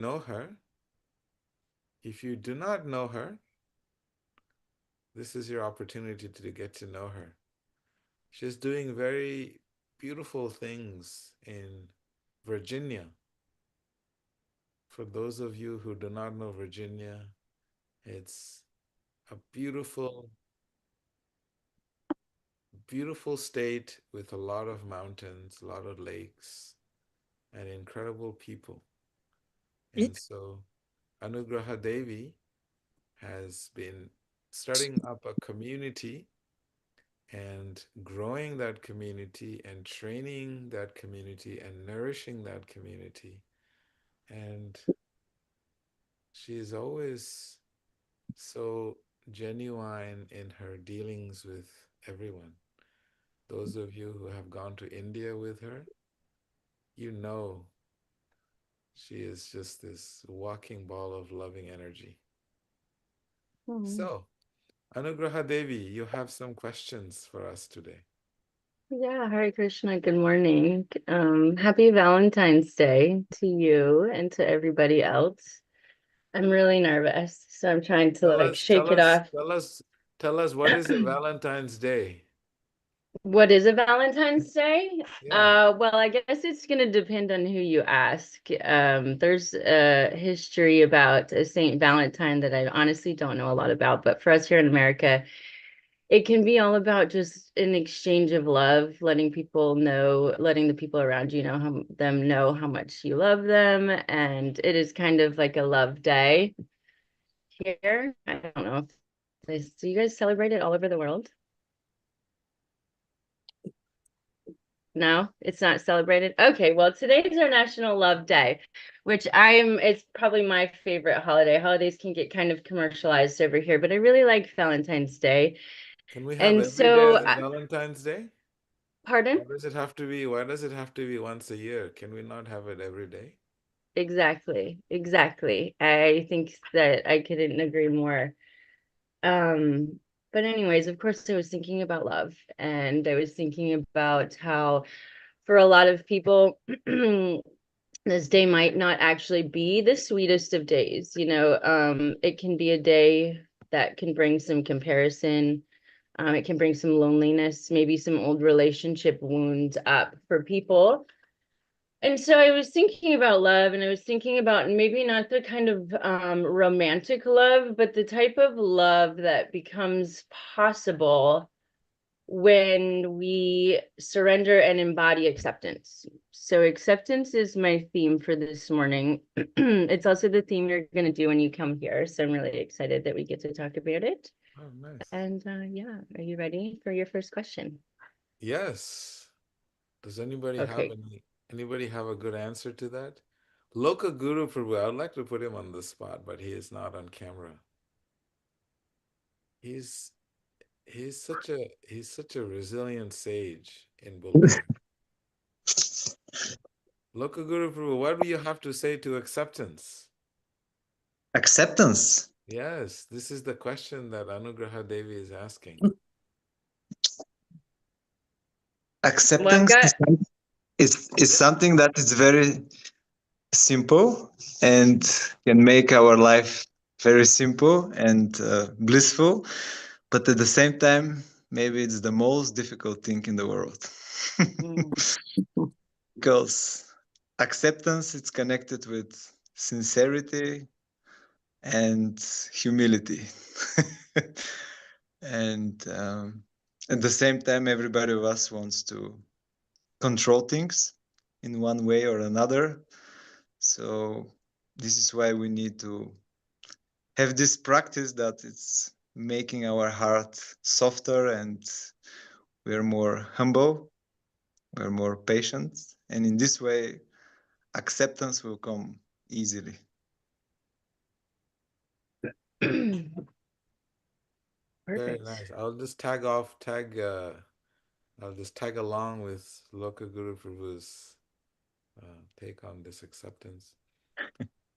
know her. If you do not know her, this is your opportunity to get to know her. She's doing very beautiful things in Virginia. For those of you who do not know Virginia, it's a beautiful, beautiful state with a lot of mountains, a lot of lakes, and incredible people. And so Anugraha Devi has been starting up a community and growing that community and training that community and nourishing that community. And she is always so genuine in her dealings with everyone. Those of you who have gone to India with her, you know she is just this walking ball of loving energy. Hmm. So, Anugraha Devi, you have some questions for us today. Yeah, Hare Krishna, good morning. Happy Valentine's Day to you and to everybody else. I'm really nervous, so I'm trying to Tell like us, shake tell it us, off. tell us, tell us what is a Valentine's Day? What is a Valentine's Day? Yeah. Well, I guess it's gonna depend on who you ask. There's a history about a Saint Valentine that I honestly don't know a lot about, but for us here in America, it can be all about just an exchange of love, letting the people around you know how much you love them, and it is kind of like a love day here. I don't know if do you guys celebrate it all over the world? No, it's not celebrated. Okay, well, today's our National Love Day, which it's probably my favorite holiday. Holidays can get kind of commercialized over here, but I really like Valentine's Day. Can we have And every day so, as a Valentine's Day? pardon? Why does it have to be once a year? Can we not have it every day? Exactly, exactly. I think that I couldn't agree more. Um, but anyways, of course, I was thinking about love, and I was thinking about how for a lot of people, this day might not actually be the sweetest of days. It can be a day that can bring some comparison. It can bring some loneliness, maybe some old relationship wounds up for people. And so I was thinking about love, and I was thinking about maybe not the kind of romantic love, but the type of love that becomes possible when we surrender and embody acceptance. So, acceptance is my theme for this morning. It's also the theme you're going to do when you come here. So, I'm really excited that we get to talk about it. Oh, nice. And yeah, are you ready for your first question? Yes. Does Okay. anybody have a good answer to that? Loka Guru Prabhu, I would like to put him on the spot, but he is not on camera. He's he's such a resilient sage in Bulgaria. Loka Guru Prabhu, what do you have to say to acceptance? Acceptance. Yes, this is the question that Anugraha Devi is asking. Well, I've Acceptance got is something that is very simple and can make our life very simple and blissful. But at the same time, maybe it's the most difficult thing in the world. mm, Because acceptance is connected with sincerity and humility. And at the same time, everybody of us wants to control things in one way or another. So this is why we need to have this practice that it's making our heart softer, and we're more humble, we're more patient, and in this way acceptance will come easily. Very perfect. nice. I'll just tag along with Loka Guru Prabhu's take on this acceptance.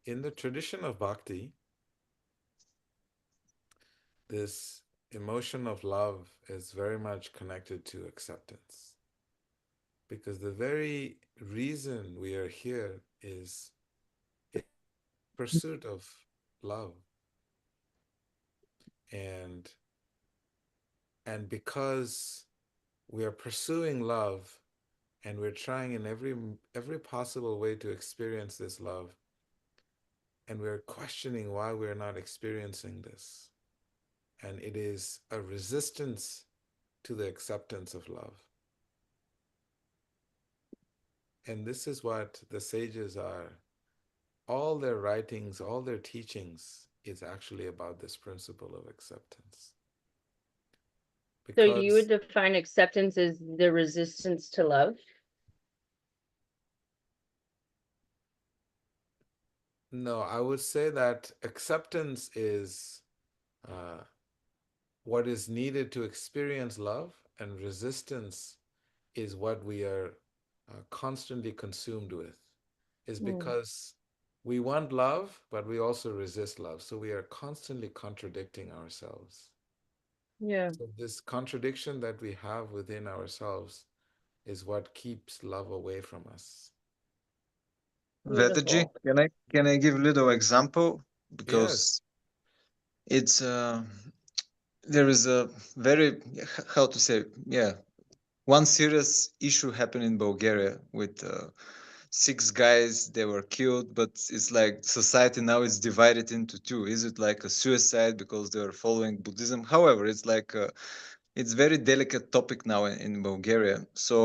In the tradition of bhakti, this emotion of love is very much connected to acceptance. Because the very reason we are here is pursuit of love. And because we are pursuing love and we're trying in every possible way to experience this love, and we're questioning why we're not experiencing this, and it is a resistance to the acceptance of love. And this is what the sages are, all their writings, all their teachings is actually about this principle of acceptance. So you would Because define acceptance as the resistance to love? no, I would say that acceptance is uh, what is needed to experience love, and resistance is what we are constantly consumed with. Is Mm, because we want love, but we also resist love. So we are constantly contradicting ourselves. yeah, So this contradiction that we have within ourselves is what keeps love away from us. Vedaji, beautiful. can I give a little example? Yes. Because it's there is a very, how to say, yeah, one serious issue happened in Bulgaria with six guys. They were killed, but it's like society now is divided into two. Is it like a suicide because they are following Buddhism? However, it's like it's very delicate topic now in Bulgaria. So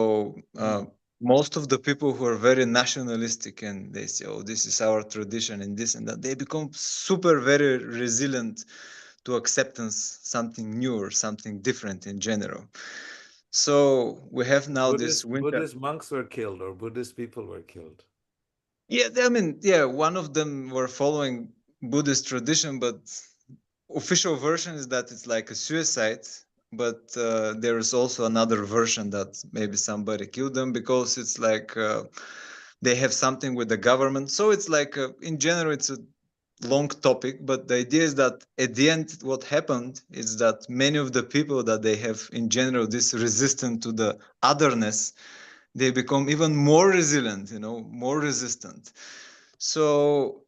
Mm. most of the people who are very nationalistic and they say, "Oh, this is our tradition and this and that," they become super very resilient to acceptance something new or something different in general. So we have now this winter. Buddhist monks were killed, or Buddhist people were killed. Yeah, I mean, yeah, one of them were following Buddhist tradition, but official version is that it's like a suicide. But there is also another version that maybe somebody killed them because it's like they have something with the government. So it's like, in general, it's a long topic. But the idea is that at the end, what happened is that many of the people that they have in general this resistance to the otherness, they become even more resilient, more resistant. So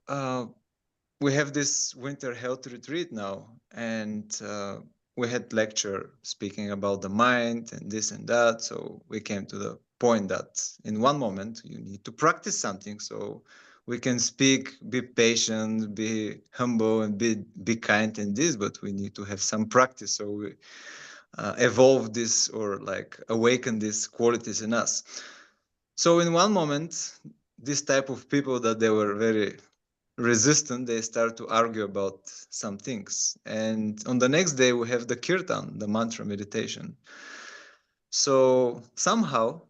we have this winter health retreat now, and we had lecture speaking about the mind and this and that. So we came to the point that in one moment you need to practice something. So we can speak, be patient, be humble, and be kind in this, but we need to have some practice. So we evolve this or like awaken these qualities in us. So in one moment, this type of people that they were very resistant, they start to argue about some things. And on the next day, we have the kirtan, the mantra meditation. So somehow,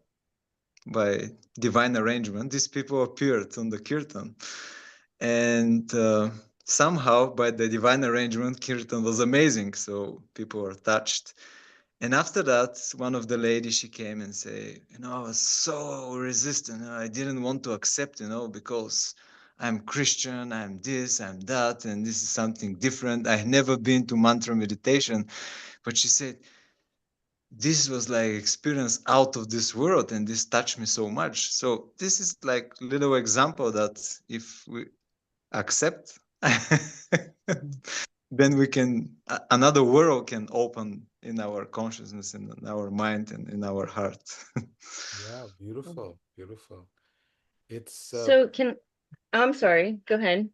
by divine arrangement, these people appeared on the kirtan. And somehow, by the divine arrangement, kirtan was amazing. So people were touched. And after that, one of the ladies, she came and say, I was so resistant. I didn't want to accept, because I'm Christian, I'm this, I'm that, and this is something different. I've never been to mantra meditation. But she said, this was like experience out of this world, and this touched me so much. So this is like little example that if we accept, then we can another world can open in our consciousness and in our mind and in our heart. Yeah, beautiful, beautiful. It's So I'm sorry, go ahead.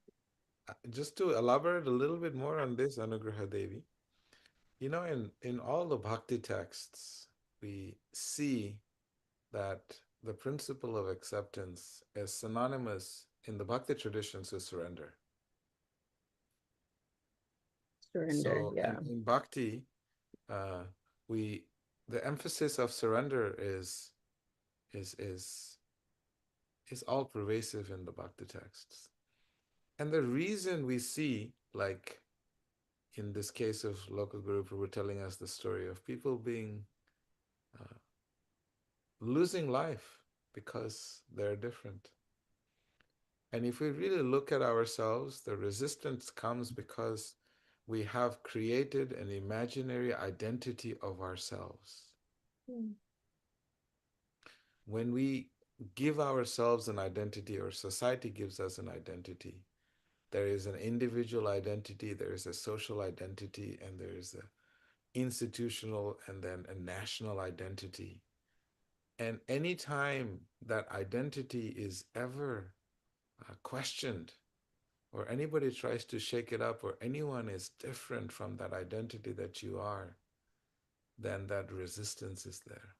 just to elaborate a little bit more on this, Anugraha Devi. In all the bhakti texts, we see that the principle of acceptance is synonymous in the bhakti traditions with surrender. Surrender, So yeah. in bhakti, uh, we the emphasis of surrender is is is all pervasive in the bhakti texts. And the reason we see, like in this case of local group, we're telling us the story of people being uh, losing life because they're different. And if we really look at ourselves, the resistance comes because we have created an imaginary identity of ourselves. Mm. When we give ourselves an identity, or society gives us an identity, There is an individual identity, there is a social identity, and there is a institutional and then a national identity. And anytime that identity is ever questioned, or anybody tries to shake it up, or anyone is different from that identity that you are, then that resistance is there.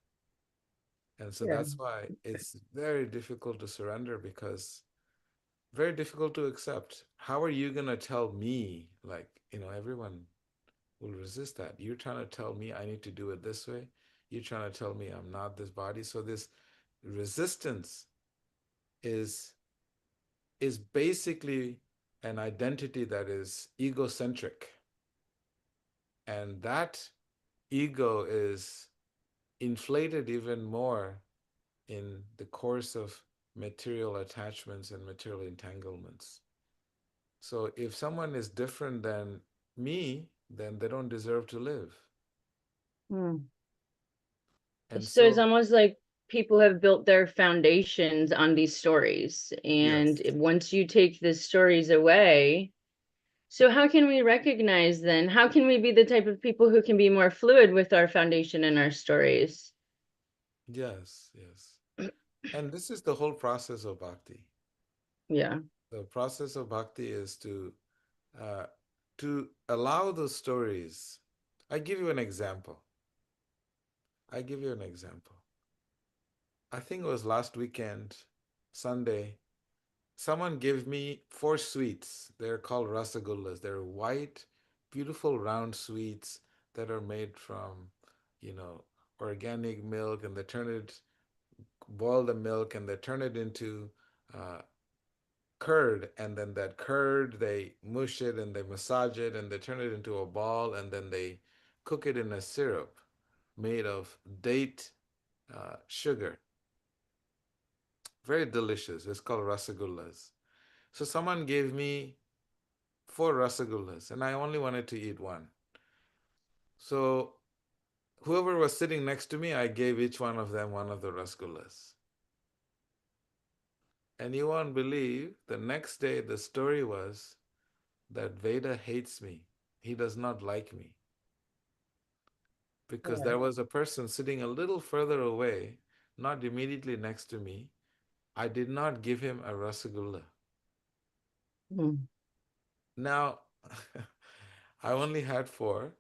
And so Yeah. that's why it's very difficult to surrender, because very difficult to accept. How are you going to tell me, like, everyone will resist that. You're trying to tell me I need to do it this way. You're trying to tell me I'm not this body. So this resistance is is basically an identity that is egocentric. And that ego is inflated even more in the course of material attachments and material entanglements. So if someone is different than me, then they don't deserve to live. Hmm. And So it's so, almost like people have built their foundations on these stories. And yes, once you take the stories away, so how can we recognize then? How can we be the type of people who can be more fluid with our foundation and our stories? yes, yes. And this is the whole process of bhakti. Yeah. The process of bhakti is uh, to allow the stories. I give you an example. I give you an example. I think it was last weekend, Sunday. Someone gave me four sweets. They're called rasagullas. They're white, beautiful round sweets that are made from, you know, organic milk, and they turn it, boil the milk, and they turn it into uh, curd, and then that curd they mush it and they massage it and they turn it into a ball, and then they cook it in a syrup made of date sugar. Very delicious. It's called rasagullas. So someone gave me four rasagullas, and I only wanted to eat one. So whoever was sitting next to me, I gave each one of them one of the rasagullas. And you won't believe, the next day the story was that Veda hates me. He does not like me, because there was a person sitting a little further away, not immediately next to me. I did not give him a rasagulla. Hmm. Now, I only had four.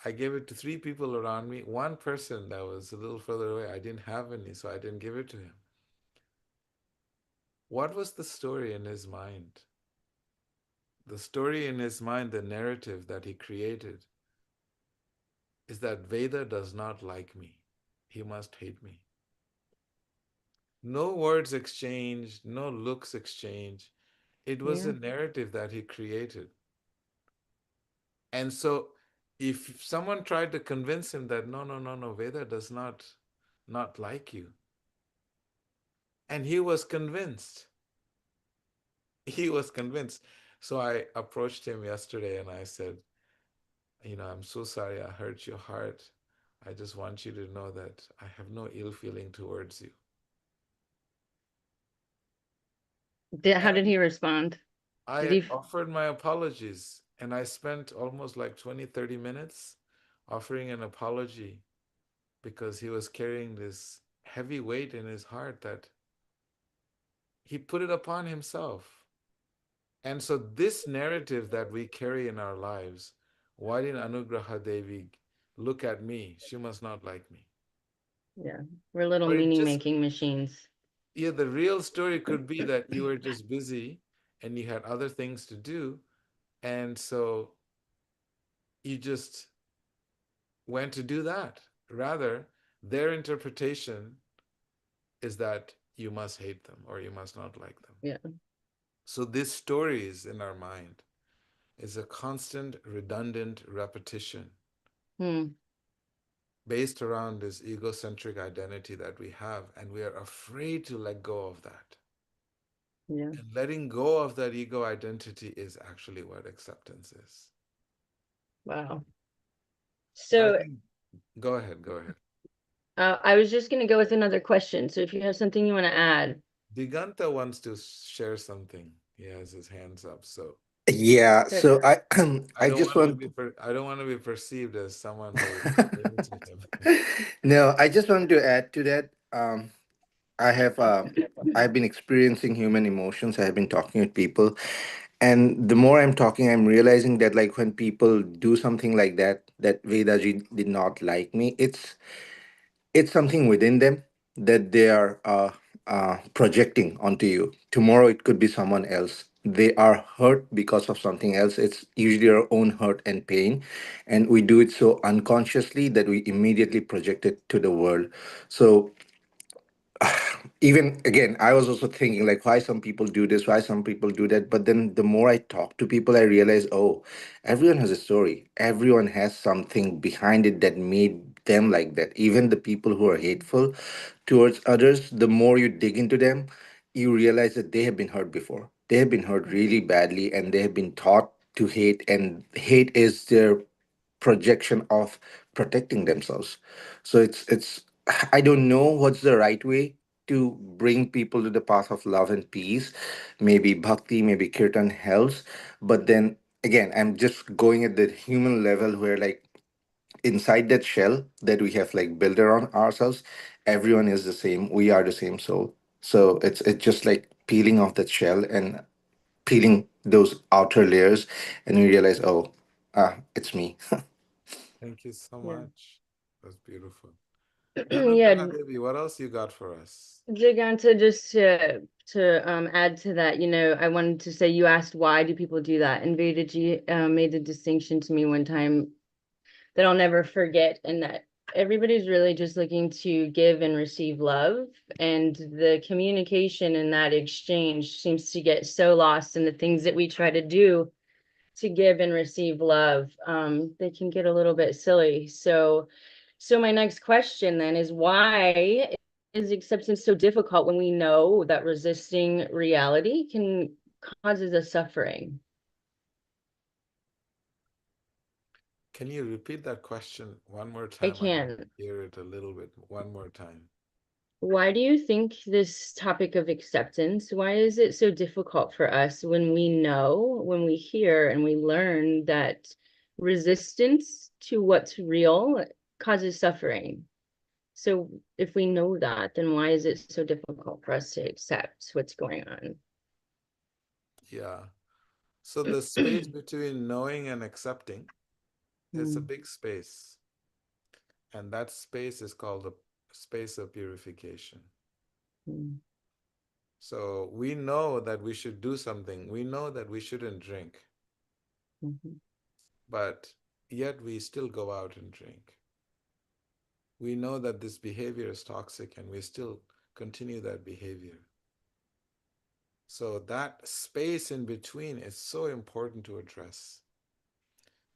I gave it to three people around me. One person that was a little further away, I didn't have any, so I didn't give it to him. What was the story in his mind? The story in his mind, the narrative that he created, is that Veda does not like me. He must hate me. No words exchanged, no looks exchanged. It was Yeah. a narrative that he created. And so if someone tried to convince him that no, no, no, no, Veda does not like you, and he was convinced, he was convinced. So I approached him yesterday and I said, I'm so sorry I hurt your heart. I just want you to know that I have no ill feeling towards you. How did And he respond? Did I he? offered my apologies, and I spent almost like 20, 30 minutes offering an apology, because he was carrying this heavy weight in his heart that he put it upon himself. And so, this narrative that we carry in our lives, why didn't Anugraha Devi look at me? She must not like me. Yeah. We're little Or it meaning just, making machines. yeah, the real story could be that you were just busy and you had other things to do. And so you just went to do that. Rather, their interpretation is that you must hate them or you must not like them. Yeah. So these stories in our mind is a constant, redundant repetition Hmm. based around this egocentric identity that we have, and we are afraid to let go of that. Yeah. And letting go of that ego identity is actually what acceptance is. Wow. I So think, go ahead, go ahead. I was just going to go with another question. So if you have something you want to add. Diganta wants to share something. He has his hands up. So Yeah, But so I I I don't just want to want be I don't want to be perceived as someone who is limiting him. no, I just wanted to add to that. I have I've been experiencing human emotions. I have been talking with people, and the more I'm talking, I'm realizing that like when people do something like that, that Vedaji did not like me. It's something within them that they are projecting onto you. Tomorrow it could be someone else. They are hurt because of something else. It's usually our own hurt and pain, and we do it so unconsciously that we immediately project it to the world. So even again, I was also thinking like why some people do this, why some people do that. But then the more I talk to people, I realize, oh, everyone has a story. Everyone has something behind it that made them like that. Even the people who are hateful towards others, the more you dig into them, you realize that they have been hurt before. They have been hurt really badly, and they have been taught to hate, and hate is their projection of protecting themselves. So it's I don't know what's the right way to bring people to the path of love and peace. Maybe bhakti, maybe kirtan helps, but then again, I'm just going at the human level where like inside that shell that we have like built around ourselves, everyone is the same. We are the same soul. So it's just like peeling off that shell and peeling those outer layers, and you realize, oh, it's me. Thank you so yeah. much. That's beautiful. Yeah, Anugraha Devi, what else you got for us? Jiganta, just to add to that, I wanted to say you asked why do people do that, and Vedaji made the distinction to me one time that I'll never forget, and that everybody's really just looking to give and receive love, and the communication in that exchange seems to get so lost in the things that we try to do to give and receive love. They can get a little bit silly. So my next question then is, why is acceptance so difficult when we know that resisting reality can causes us suffering? Can you repeat that question one more I time? I want can. to hear it a little bit one more time. Why do you think this topic of acceptance, why is it so difficult for us when we know, when we hear and we learn that resistance to what's real causes suffering? So if we know that, then why is it so difficult for us to accept what's going on? Yeah. So the space between knowing and accepting is a Mm, big space. And that space is called the space of purification. mm, So we know that we should do something. We know that we shouldn't drink, mhm, but yet we still go out and drink. We know that this behavior is toxic and we still continue that behavior. So that space in between is so important to address.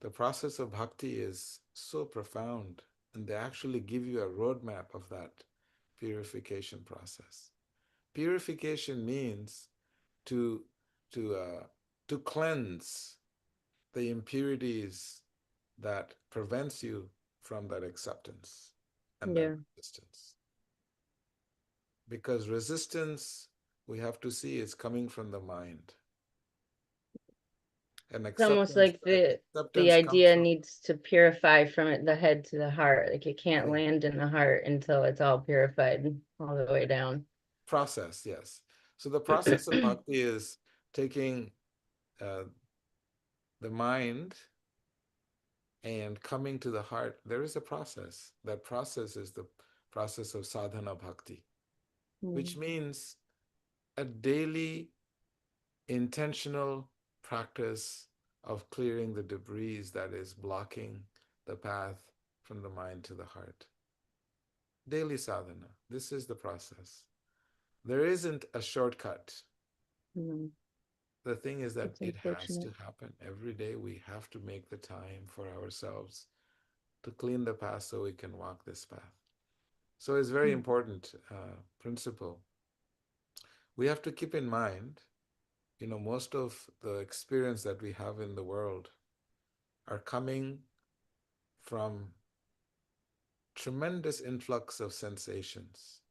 The process of bhakti is so profound, and they actually give you a roadmap of that purification process. Purification means to to uh, to cleanse the impurities that prevents you from that acceptance and that yeah. resistance. Because resistance, we have to see, is coming from the mind, and It's almost acceptance like the acceptance comes idea from needs to purify from the head to the heart. Like it can't yeah, land in the heart until it's all purified all the way down. process. Yes. So the process of bhakti is taking uh, the mind and coming to the heart. There is a process. That process is the process of sadhana bhakti, which Mm, means a daily intentional practice of clearing the debris that is blocking the path from the mind to the heart. Daily sadhana. This is the process. There isn't a shortcut. mm, The thing is that it's it has unfortunate. to happen every day. We have to make the time for ourselves to clean the path so we can walk this path. So it's very Mm, important principle. We have to keep in mind, most of the experience that we have in the world are coming from tremendous influx of sensations.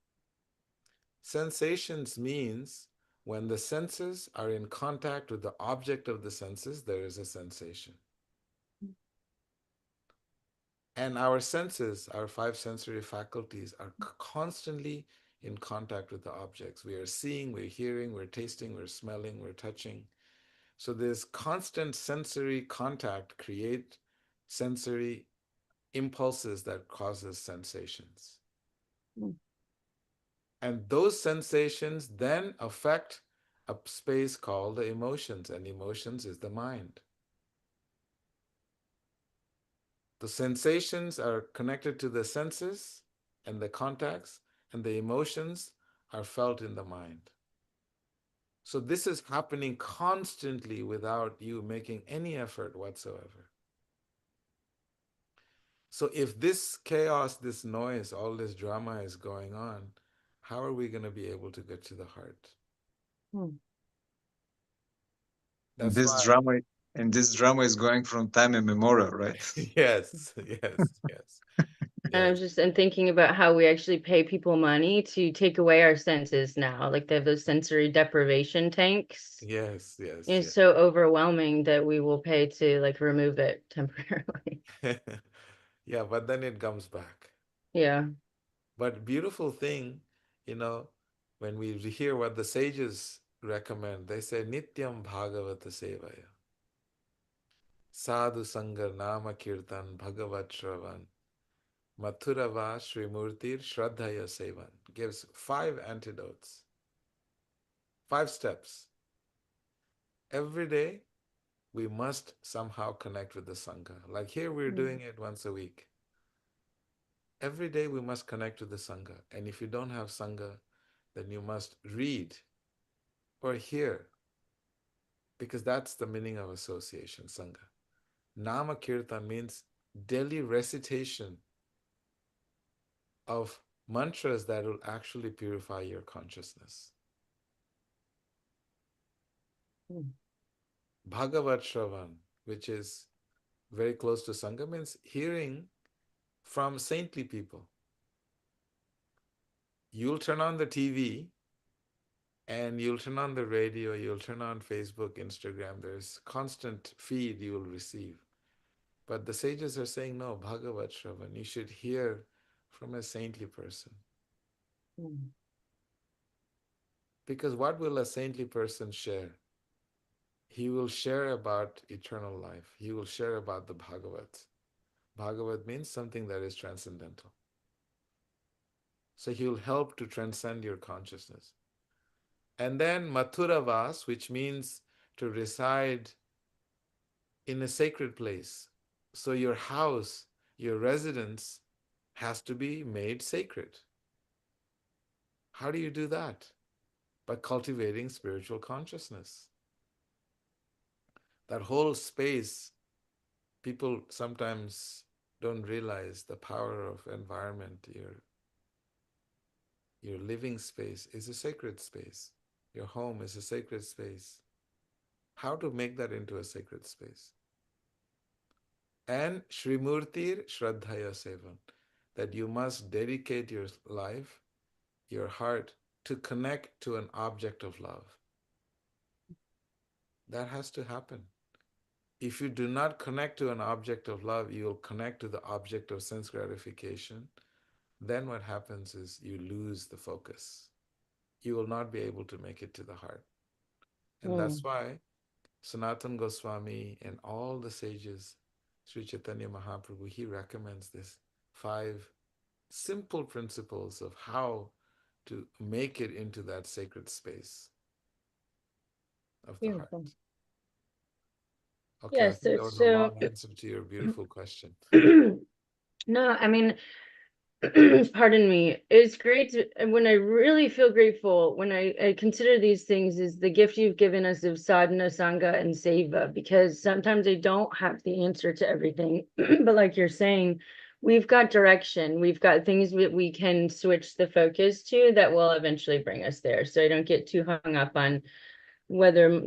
Sensations means When the senses are in contact with the object of the senses, there is a sensation. And our senses, our five sensory faculties, are constantly in contact with the objects. We are seeing, we're hearing, we're tasting, we're smelling, we're touching. So this constant sensory contact create sensory impulses that causes sensations. Mm. And those sensations then affect a space called the emotions, and emotions is the mind. The sensations are connected to the senses and the contacts, and the emotions are felt in the mind. So this is happening constantly without you making any effort whatsoever. So if this chaos, this noise, all this drama is going on, how are we going to be able to get to the heart? Mm. And That's this why, drama and this drama is going from time immemorial, right? yes, yes, yes, And yes, I'm thinking about how we actually pay people money to take away our senses now. Like they have those sensory deprivation tanks. yes, yes, It's yes. so overwhelming that we will pay to like remove it temporarily. Yeah, but then it comes back. Yeah. But beautiful thing, you know, when we hear what the sages recommend, they say Nityam Bhagavata Sevaya. Sadhu Sanga Nama Kirtan Bhagavat Shravan Mathurava Srimurtir Shraddhaya Sevan gives 5 antidotes, 5 steps. Every day we must somehow connect with the Sangha. Like here we're Mm. doing it once a week. Every day we must connect with the Sangha. And if you don't have Sangha, then you must read or hear, because that's the meaning of association, Sangha. Nama Kirtan means daily recitation of mantras that will actually purify your consciousness. Mm. Bhagavat Shravan, which is very close to Sangha, means hearing from saintly people. You'll turn on the TV and you'll turn on the radio, you'll turn on Facebook, Instagram. There's constant feed you will receive. But the sages are saying, no, Bhagavat Shravan, you should hear from a saintly person. Mm. Because what will a saintly person share? He will share about eternal life. He will share about the Bhagavat. Bhagavat means something that is transcendental. So he will help to transcend your consciousness. And then Mathuravas, which means to reside in a sacred place. So your house, your residence has to be made sacred. How do you do that? By cultivating spiritual consciousness. That whole space, people sometimes don't realize the power of environment. Your living space is a sacred space. Your home is a sacred space. How to make that into a sacred space? And Srimurtir Shraddhaya Sevan, that you must dedicate your life, your heart, to connect to an object of love. That has to happen. If you do not connect to an object of love, you will connect to the object of sense gratification. Then what happens is you lose the focus. You will not be able to make it to the heart. And that's Mm. why Sanatan Goswami and all the sages, Sri Chaitanya Mahaprabhu, he recommends this 5 simple principles of how to make it into that sacred space of the heart. Beautiful. Okay, I Yes, think that it's was a so long answer to your beautiful question. no, I mean, pardon me. It's great when I really feel grateful when I consider these things is the gift you've given us of sadhana, sangha, and seva, because sometimes I don't have the answer to everything. But like you're saying, we've got direction. We've got things that we can switch the focus to that will eventually bring us there. So I don't get too hung up on whether,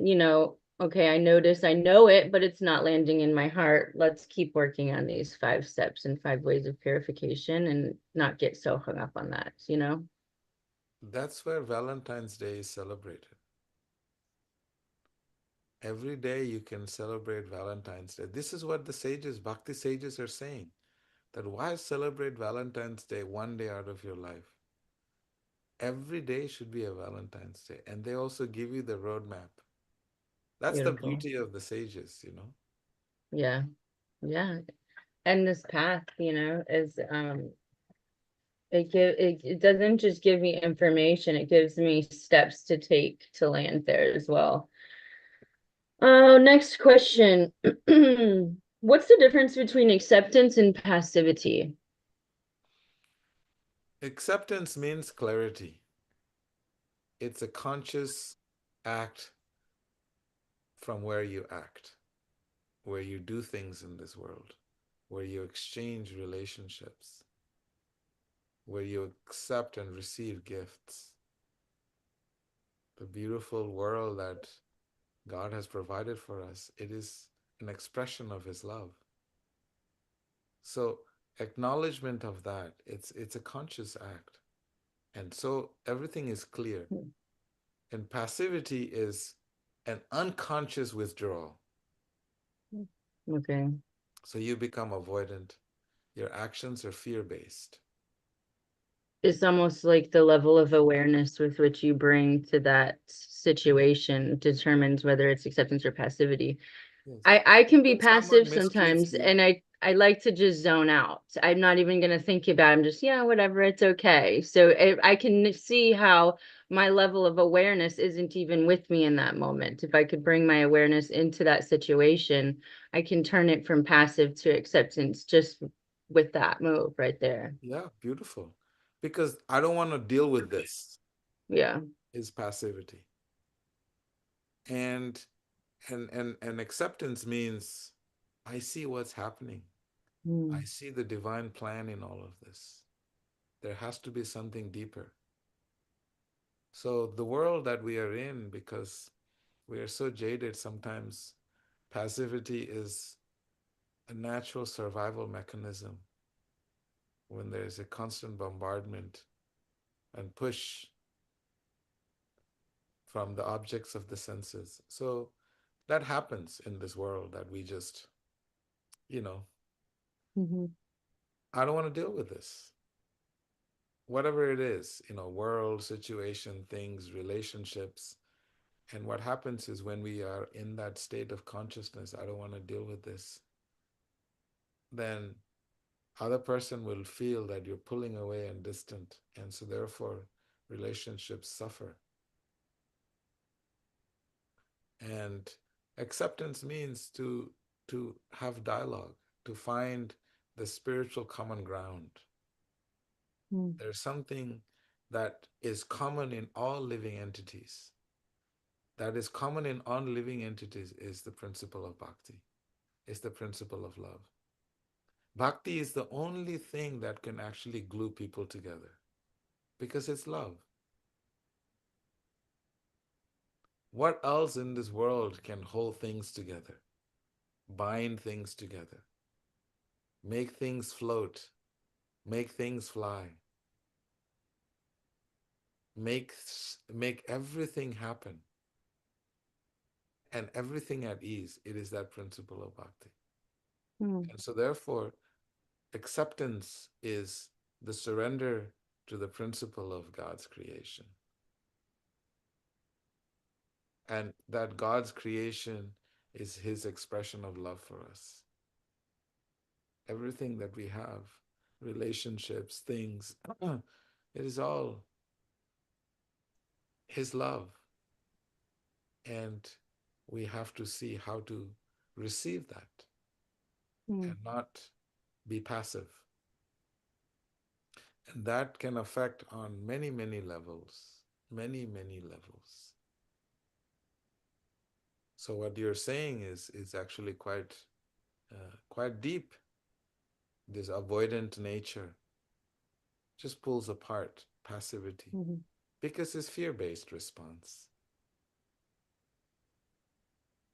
okay, I notice I know it, but it's not landing in my heart. Let's keep working on these 5 steps and 5 ways of purification and not get so hung up on that. That's where Valentine's Day is celebrated. Every day you can celebrate Valentine's Day. This is what the sages, Bhakti sages, are saying, that why celebrate Valentine's Day one day out of your life? Every day should be a Valentine's Day. And they also give you the roadmap. That's the Beautiful. beauty of the sages, you know? Yeah. Yeah. And this path, is it doesn't just give me information, it gives me steps to take to land there as well. Oh, next question. What's the difference between acceptance and passivity? Acceptance means clarity. It's a conscious act from where you act, where you do things in this world, where you exchange relationships, where you accept and receive gifts. The beautiful world that God has provided for us, it is an expression of His love. So acknowledgement of that, it's a conscious act. And so everything is clear. And passivity is an unconscious withdrawal. Okay. So you become avoidant. Your actions are fear-based. It's almost like the level of awareness with which you bring to that situation determines whether it's acceptance or passivity. Yes. I can be When someone passive mistreats sometimes, you, and I like to just zone out. I'm not even going to think about it. I'm just, yeah, whatever, it's okay. So I can see how my level of awareness isn't even with me in that moment. If I could bring my awareness into that situation, I can turn it from passive to acceptance just with that move right there. yeah, beautiful. Because I don't want to deal with this, Yeah. is passivity. And and acceptance means I see what's happening. I Mm. see the divine plan in all of this. There has to be something deeper. So the world that we are in, because we are so jaded, sometimes passivity is a natural survival mechanism when there's a constant bombardment and push from the objects of the senses. So that happens in this world that we just, you know, Mhm. I don't want to deal with this. Whatever it is, world, situation, things, relationships. And what happens is when we are in that state of consciousness, I don't want to deal with this, then other person will feel that you're pulling away and distant. And so therefore relationships suffer. And acceptance means to have dialogue, to find the spiritual common ground. Mm. There's something that is common in all living entities. That is common in all living entities is the principle of bhakti, is the principle of love. Bhakti is the only thing that can actually glue people together because it's love. What else in this world can hold things together, bind things together, make things float, make things fly, make make everything happen and everything at ease? It is that principle of bhakti. Mm. And so therefore acceptance is the surrender to the principle of God's creation. And that God's creation is His expression of love for us. Everything that we have, relationships, things, it is all His love. And we have to see how to receive that Mm. and not be passive. And that can affect on many, many levels, many, many levels. So what you're saying is actually quite deep. This avoidant nature just pulls apart passivity Mhm. because it's fear-based response.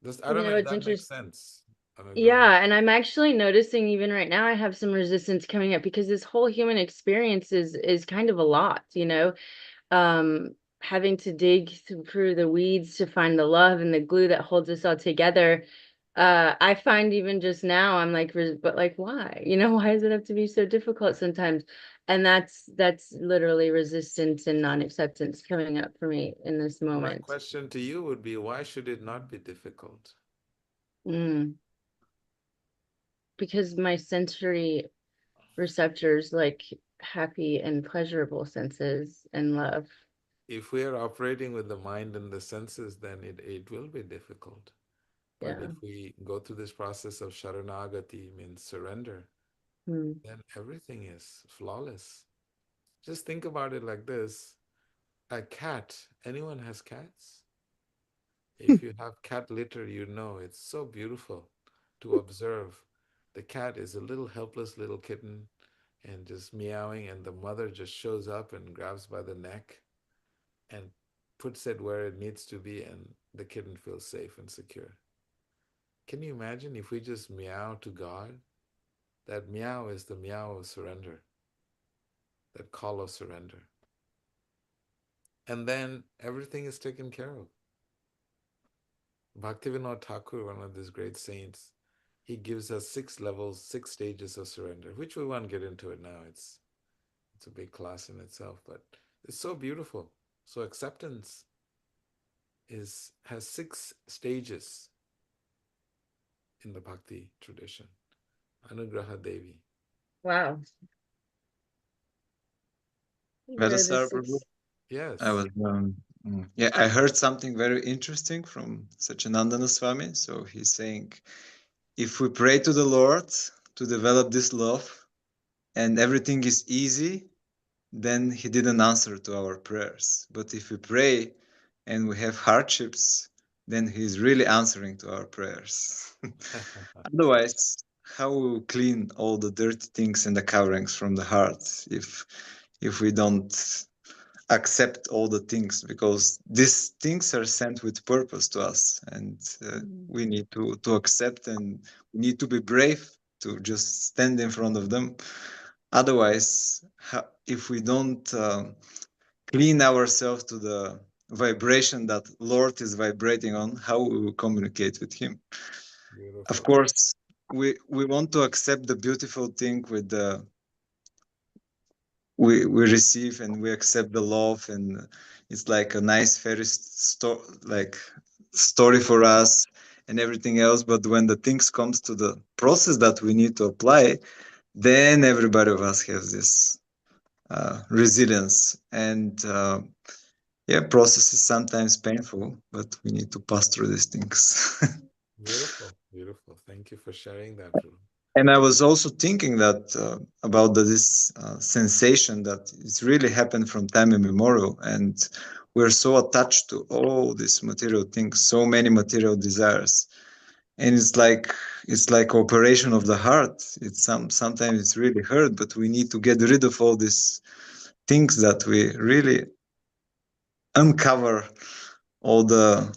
I You don't know know, if it's that makes interesting. sense, Anugraha. Yeah, and I'm actually noticing even right now I have some resistance coming up because this whole human experience is kind of a lot. Um, having to dig through the weeds to find the love and the glue that holds us all together. I find even just now, I'm like, but like, why? You know, why does it have to be so difficult sometimes? And that's literally resistance and non-acceptance coming up for me in this My moment. question to you would be, why should it not be difficult? Mm, because my sensory receptors like happy and pleasurable senses and love. If we are operating with the mind and the senses, then it will be difficult. But Yeah. if we go through this process of sharanagati, means surrender, Mm. then everything is flawless. Just think about it like this. A cat, anyone has cats? If you have cat litter, you know it's so beautiful to observe. The cat is a little helpless little kitten and just meowing, and the mother just shows up and grabs by the neck and puts it where it needs to be, and the kitten feels safe and secure. Can you imagine if we just meow to God? That meow is the meow of surrender, that call of surrender. And then everything is taken care of. Bhaktivinoda Thakur, one of these great saints, he gives us 6 levels, 6 stages of surrender, which we won't get into it now. It's a big class in itself, but it's so beautiful. So acceptance is has 6 stages in the bhakti tradition. Anugraha Devi. Wow. What are the Vedasar Prabhu, six? I Yes. was yeah, I heard something very interesting from Sachinandana Swami. So he's saying, if we pray to the Lord to develop this love and everything is easy, then he didn't answer to our prayers. But if we pray and we have hardships, then he's really answering to our prayers. Otherwise, how will we clean all the dirty things and the coverings from the heart if we don't accept all the things, because these things are sent with purpose to us, and Mm. we need to accept, and we need to be brave to just stand in front of them. Otherwise, if we don't clean ourselves to the vibration that Lord is vibrating on, how we will communicate with him? Of Beautiful. course, we want to accept the beautiful thing with the we receive, and we accept the love, and it's like a nice fairy like story for us and everything else. But when the things comes to the process that we need to apply, then everybody of us has this resilience, and yeah, process is sometimes painful, but we need to pass through these things. Beautiful. Beautiful. Thank you for sharing that, Ru. And I was also thinking that about this sensation that it's really happened from time immemorial, and we're so attached to all these material things, so many material desires, and it's like operation of the heart. It's sometimes it's really hurt, but we need to get rid of all these things that we really uncover all the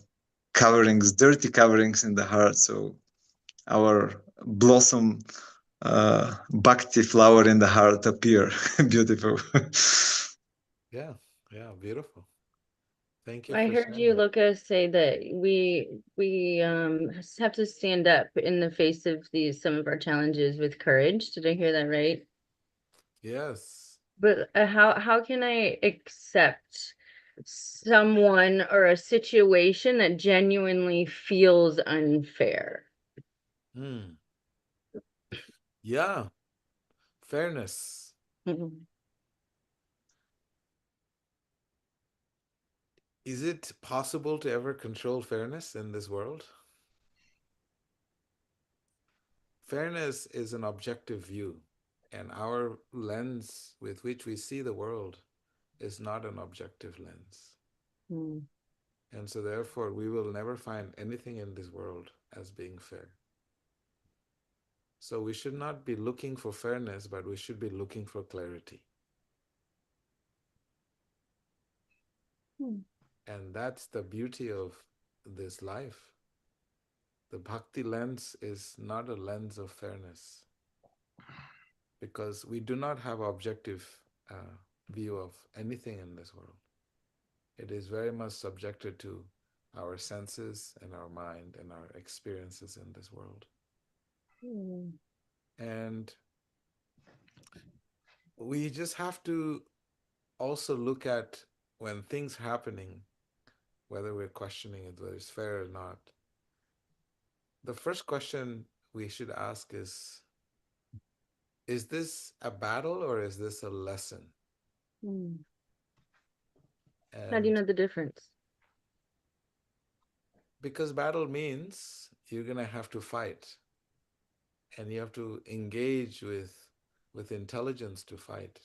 coverings, dirty coverings in the heart. So our blossom bhakti flower in the heart appear. Beautiful. Yeah. Yeah. Beautiful. Thank you I for heard sharing you, that. Luca, say that we have to stand up in the face of these some of our challenges with courage. Did I hear that right? Yes. But how can I accept someone or a situation that genuinely feels unfair? Hmm. Yeah. Fairness. Mhm. Is it possible to ever control fairness in this world? Fairness is an objective view, and our lens with which we see the world is not an objective lens. Mm. And so, therefore, we will never find anything in this world as being fair. So, we should not be looking for fairness, but we should be looking for clarity. Mm. And that's the beauty of this life. The bhakti lens is not a lens of fairness because we do not have objective view of anything in this world. It is very much subjected to our senses and our mind and our experiences in this world. Hmm. And we just have to also look at when things happening, whether we're questioning it, whether it's fair or not. The first question we should ask is this a battle or is this a lesson? Hmm. How do you And know the difference? because battle means you're going to have to fight and you have to engage with intelligence to fight.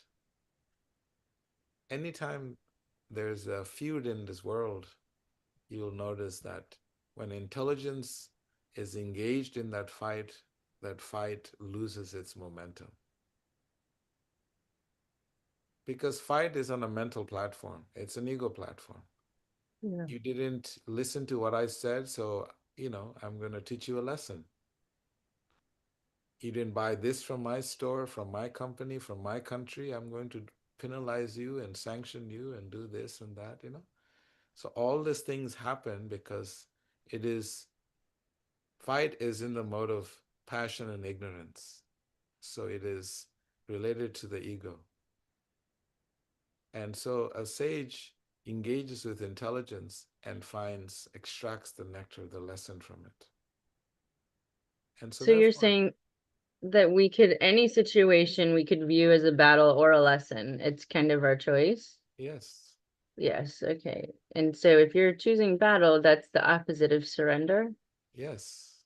Anytime there's a feud in this world, you'll notice that when intelligence is engaged in that fight loses its momentum. Because fight is on a mental platform, it's an ego platform. Yeah. You didn't listen to what I said, so, I'm going to teach you a lesson. You didn't buy this from my store, from my company, from my country. I'm going to penalize you and sanction you and do this and that. So all these things happen because it is fight is in the mode of passion and ignorance. So it is related to the ego. And so a sage engages with intelligence and extracts the nectar, the lesson from it. And so So you're therefore, saying that any situation we could view as a battle or a lesson. It's kind of our choice. yes, Yes, okay. And so if you're choosing battle, that's the opposite of surrender. yes.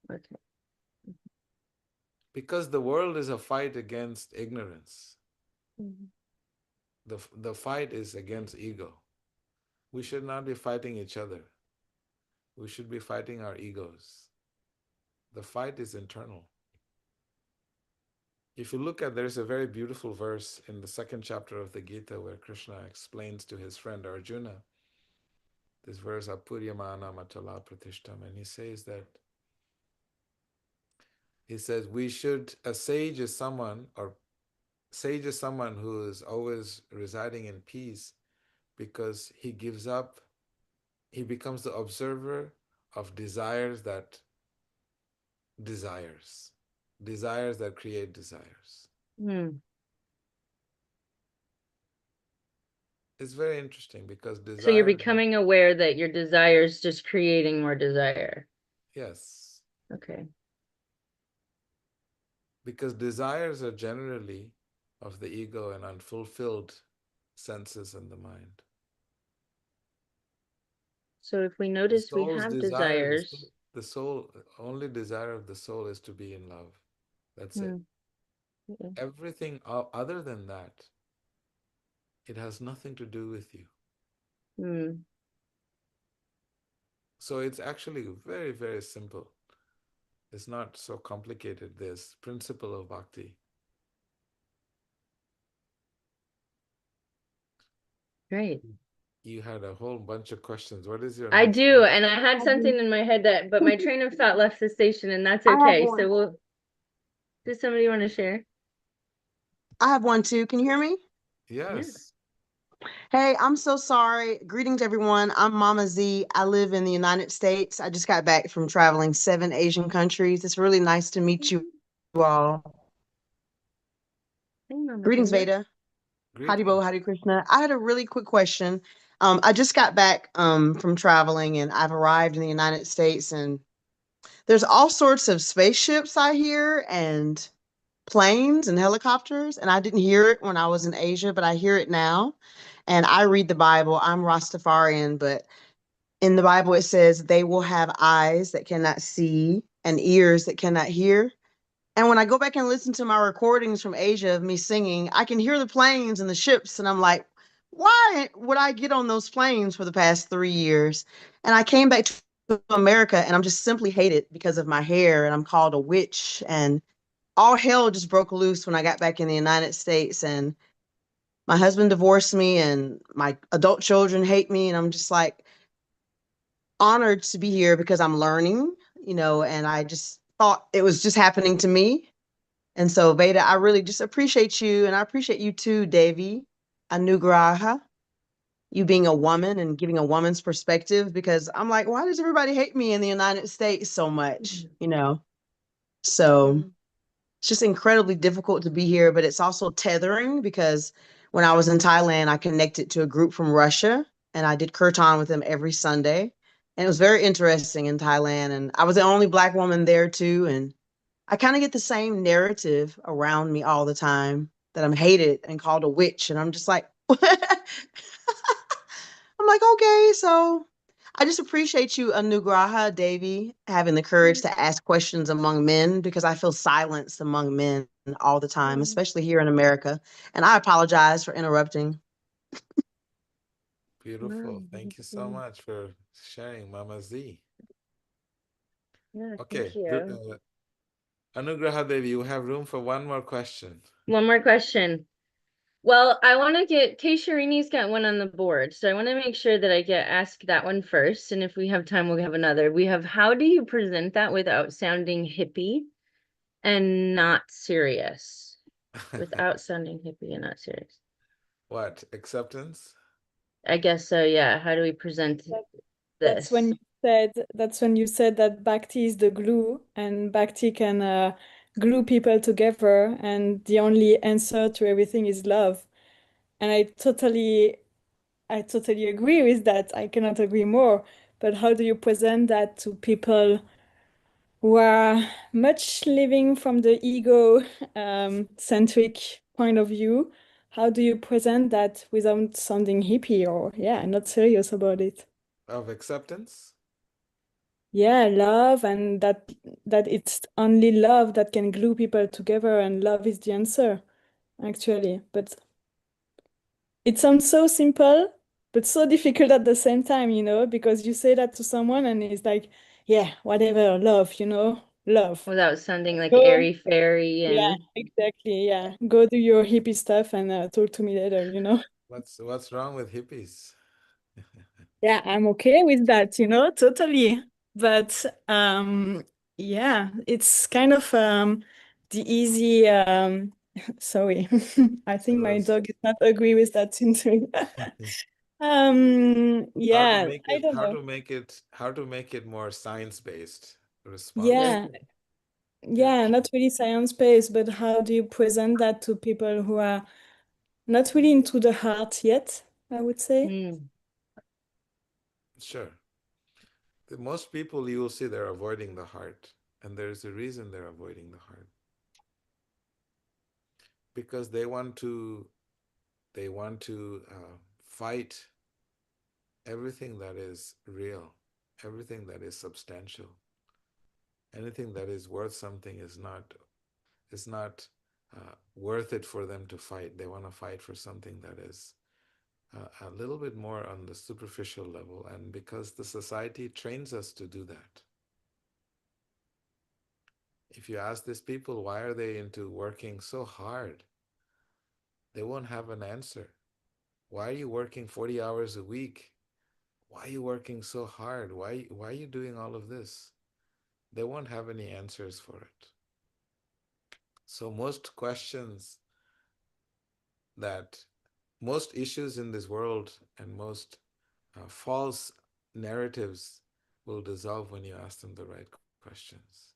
Okay. Because the world is a fight against ignorance. Mhm. The fight is against ego. We should not be fighting each other. We should be fighting our egos. The fight is internal. If you look at, there's a very beautiful verse in the second chapter of the Gita where Krishna explains to his friend Arjuna this verse, Apuryamana Matala Pratishtam, and he says a sage is someone, or sage is someone who is always residing in peace because he becomes the observer of desires, desires that create desires. Hmm. It's very interesting because So you're desires, becoming aware that your desire is just creating more desire. yes, Okay. because desires are generally of the ego and unfulfilled senses in the mind. So if we The notice we soul's have desire, desires, the soul, only desire of the soul is to be in love. That's it. hmm, yeah. Everything other than that, it has nothing to do with you. Hmm. So it's actually very, very simple. It's not so complicated, this principle of bhakti. Great. You had a whole bunch of questions. What is your I next do, one? and I had I something do. in my head but my train of thought left the station, and that's I have okay. one. So does somebody want to share? I have one too. Can you hear me? Yeah. Yes. Hey, I'm so sorry. Greetings, everyone. I'm Mama Z. I live in the United States. I just got back from traveling 7 Asian countries. It's really nice to meet you all. Hey, Mama Greetings, Z. Veda. Haribo, Greetings. Hare Krishna. I had a really quick question. I just got back from traveling and I've arrived in the United States, and there's all sorts of spaceships I hear and planes and helicopters. And I didn't hear it when I was in Asia, but I hear it now. And I read the Bible. I'm Rastafarian, but in the Bible it says they will have eyes that cannot see and ears that cannot hear. And when I go back and listen to my recordings from Asia of me singing, I can hear the planes and the ships. And I'm like, why would I get on those planes for the past 3 years? And I came back to America and I'm just simply hated because of my hair, and I'm called a witch. And all hell just broke loose when I got back in the United States. And my husband divorced me and my adult children hate me. And I'm just like honored to be here because I'm learning, and I just thought it was just happening to me. And so, Veda, I really just appreciate you, and I appreciate you too, Devi Anugraha. you being a woman and giving a woman's perspective, because I'm like, why does everybody hate me in the United States so much? You know? So Mm. it's just incredibly difficult to be here, but it's also tethering because when I was in Thailand, I connected to a group from Russia and I did kirtan with them every Sunday. And it was very interesting in Thailand. And I was the only Black woman there too. And I kind of get the same narrative around me all the time that I'm hated and called a witch. And I'm just like, I'm like, okay, so I just appreciate you, Anugraha Devi, having the courage to ask questions among men because I feel silenced among men all the time, Mm. especially here in America. And I apologize for interrupting. No, Beautiful. Thank you so mm, much for sharing, Mama Z. yeah, thank Okay, you. Anugraha Devi, you have room for one more question. One more question. Well, I want to get Keisharini's got one on the board, so I want to make sure that I get asked that one first, and if we have time, we'll have another. We have how do you present that without sounding hippie and not serious? Without sounding hippie and not serious. What? Acceptance? I guess so, yeah. How do we present That, this? that's when you said that Bhakti is the glue, and Bhakti can glue people together, and the only answer to everything is love. And I totally agree with that. I cannot agree more. But how do you present that to people who are much living from the ego centric point of view? How do you present that without sounding hippie or, yeah, not serious about it? Of acceptance? Yeah, love, and that it's only love that can glue people together, and love is the answer, actually. But it sounds so simple, but so difficult at the same time, because you say that to someone and it's like, yeah, whatever, love, love. Without sounding like Go, airy fairy yeah, and exactly, yeah. Go do your hippie stuff and talk to me later. What's wrong with hippies? Yeah, I'm okay with that, totally. But yeah, it's kind of the easy sorry. I think my Those- dog is not agree with that syndrome. Yeah, I don't How know. to make it more science-based response. Yeah, okay. Yeah, yeah, not really science-based, but how do you present that to people who are not really into the heart yet, I would say? Hmm. sure. Most people you will see they're avoiding the heart, and there's a reason they're avoiding the heart because they want to fight everything that is real, everything that is substantial, anything that is worth something is not worth it for them to fight. They want to fight for something that is a little bit more on the superficial level, and because the society trains us to do that. If you ask these people why are they into working so hard, they won't have an answer. Why are you working 40 hours a week? Why are you working so hard? Why are you doing all of this? They won't have any answers for it. So that most issues in this world and most false narratives will dissolve when you ask them the right questions.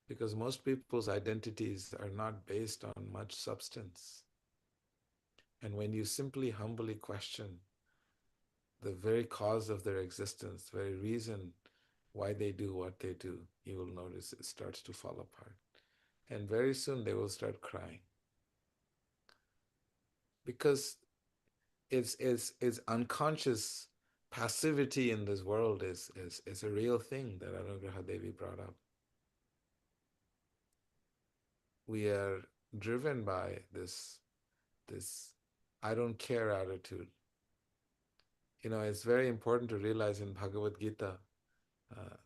Because most people's identities are not based on much substance. And when you simply humbly question the very cause of their existence, the very reason why they do what they do, you will notice it starts to fall apart. And very soon they will start crying. Because it's unconscious passivity in this world is a real thing that Anugraha Devi brought up. We are driven by this I don't care attitude. It's very important to realize in Bhagavad Gita, uh,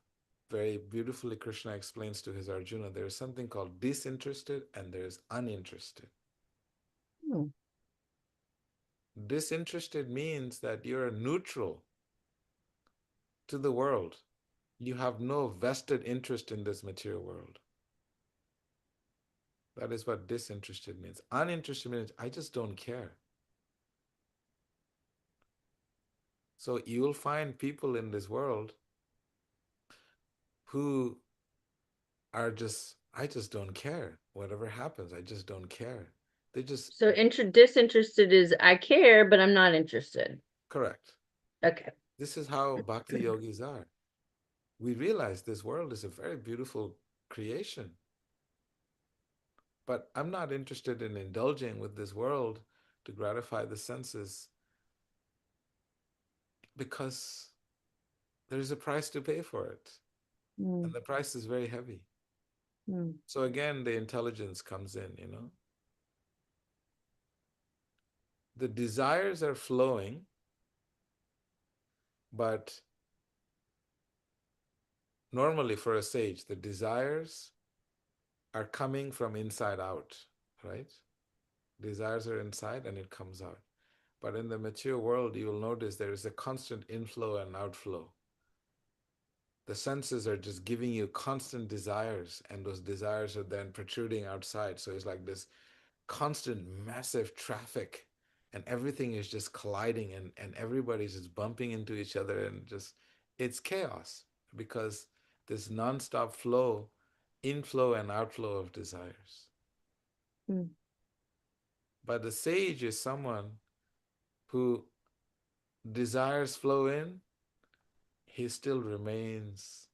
very beautifully Krishna explains to his Arjuna, there is something called disinterested and there is uninterested. Hmm. Disinterested means that you're neutral to the world. You have no vested interest in this material world. That is what disinterested means. Uninterested means I just don't care. So you will find people in this world who are just, I just don't care. Whatever happens, I just don't care. They just, So disinterested is I care, but I'm not interested. correct. Okay. This is how bhakti yogis are. We realize this world is a very beautiful creation, but I'm not interested in indulging with this world to gratify the senses because there's a price to pay for it. And Mm, the price is very heavy. mm, So again, the intelligence comes in, you know. The desires are flowing, but normally for a sage, the desires are coming from inside out, right? Desires are inside and it comes out. But in the mature world, you will notice there is a constant inflow and outflow. The senses are just giving you constant desires, and those desires are then protruding outside. So it's like this constant massive traffic, and everything is just colliding, and everybody's just bumping into each other, and just it's chaos because this nonstop flow, inflow and outflow of desires. mm, But the sage is someone who desires flow in, he still remains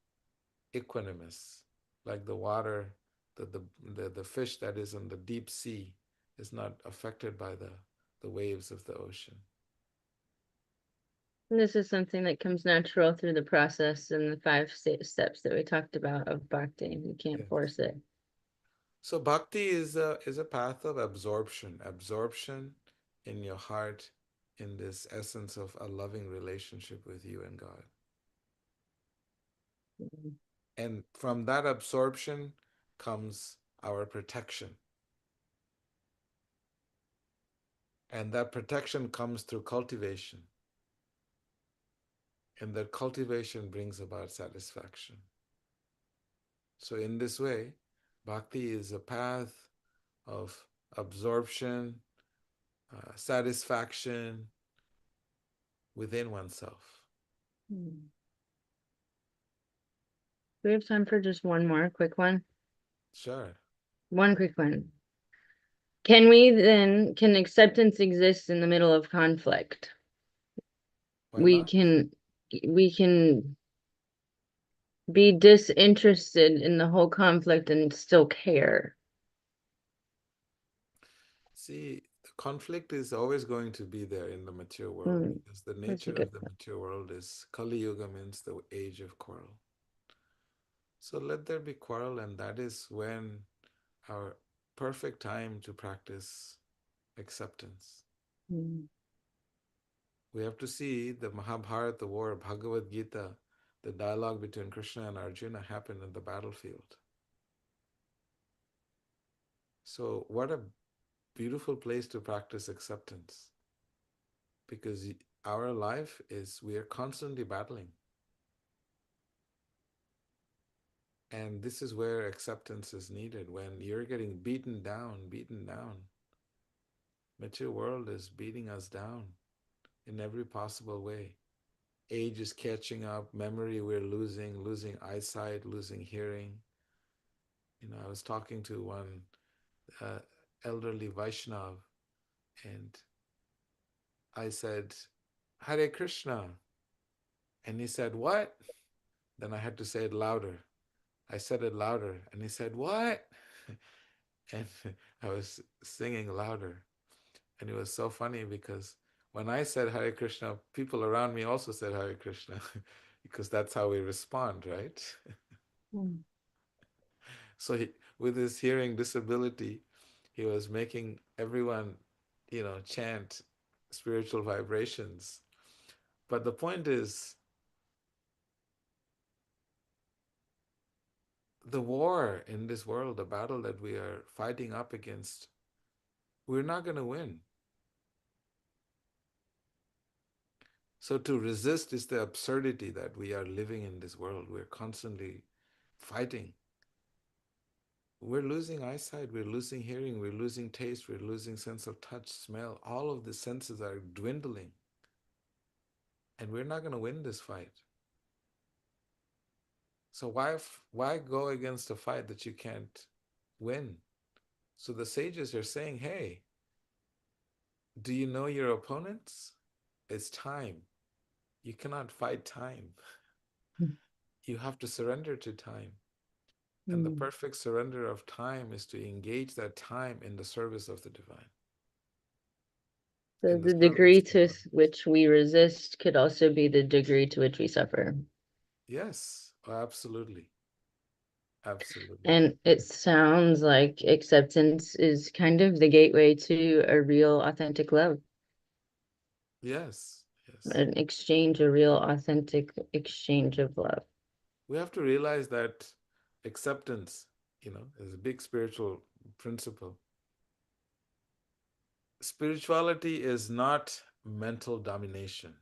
equanimous, like the water, the fish that is in the deep sea is not affected by the waves of the ocean. And this is something that comes natural through the process and the five steps that we talked about of bhakti. You can't Yes. force it. So bhakti is a path of absorption, absorption in your heart, in this essence of a loving relationship with you and God. Mm, And from that absorption comes our protection. And that protection comes through cultivation. And that cultivation brings about satisfaction. So, in this way, bhakti is a path of absorption, satisfaction within oneself. mm. We have time for just one more quick one. Sure. One quick one. Can acceptance exist in the middle of conflict? Why We not? can, we can be disinterested in the whole conflict and still care. See, the conflict is always going to be there in the mature world Mm, because the that's a nature good of the one. mature world is Kali Yuga means the age of quarrel. So let there be quarrel, and that is when our perfect time to practice acceptance. Mm, We have to see the Mahabharata, the war, Bhagavad Gita, the dialogue between Krishna and Arjuna happened in the battlefield. So, what a beautiful place to practice acceptance because our life is, we are constantly battling. And this is where acceptance is needed. When you're getting beaten down, mature world is beating us down in every possible way. Age is catching up, memory we're losing eyesight, losing hearing. You know, I was talking to one uh, elderly Vaishnav, and I said, Hare Krishna. And he said, what? Then I had to say it louder. I said it louder, and he said, what? And I was singing louder. And it was so funny because when I said Hare Krishna, people around me also said Hare Krishna because that's how we respond, right? mm, So with his hearing disability, he was making everyone, you know, chant spiritual vibrations. But the point is, the war in this world, the battle that we are fighting up against, we're not going to win. So to resist is the absurdity that we are living in this world. We're constantly fighting. We're losing eyesight, we're losing hearing, we're losing taste, we're losing sense of touch, smell. All of the senses are dwindling. and we're not going to win this fight. So why go against a fight that you can't win? So the sages are saying, hey, do you know your opponents? It's time. You cannot fight time. You have to surrender to time. And the Mm. perfect surrender of time is to engage that time in the service of the divine, So in the the service degree of to others. which we resist could also be the degree to which we suffer. Yes, oh, absolutely. Absolutely. And it sounds like acceptance is kind of the gateway to a real authentic love, Yes, yes. an exchange, a real authentic exchange of love. We have to realize that acceptance, is a big spiritual principle. Spirituality is not mental domination,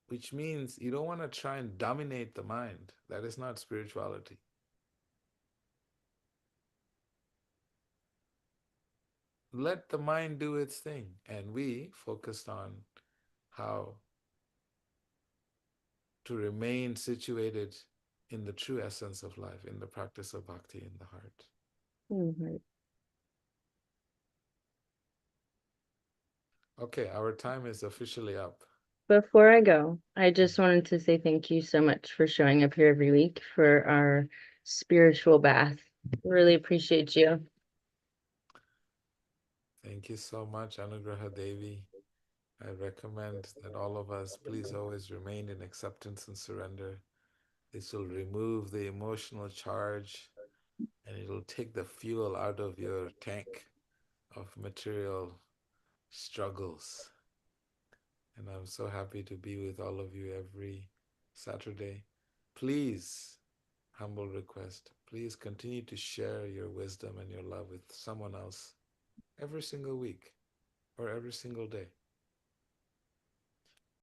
which means you don't want to try and dominate the mind. That is not spirituality. Let the mind do its thing. And we focused on how to remain situated in the true essence of life, in the practice of bhakti in the heart. Mhm. Okay, our time is officially up. Before I go, I just wanted to say thank you so much for showing up here every week for our spiritual bath. Really appreciate you. Thank you so much, Anugraha Devi. I recommend that all of us please always remain in acceptance and surrender. This will remove the emotional charge and it'll take the fuel out of your tank of material struggles. And I'm so happy to be with all of you every Saturday. Please, humble request, please continue to share your wisdom and your love with someone else every single week or every single day.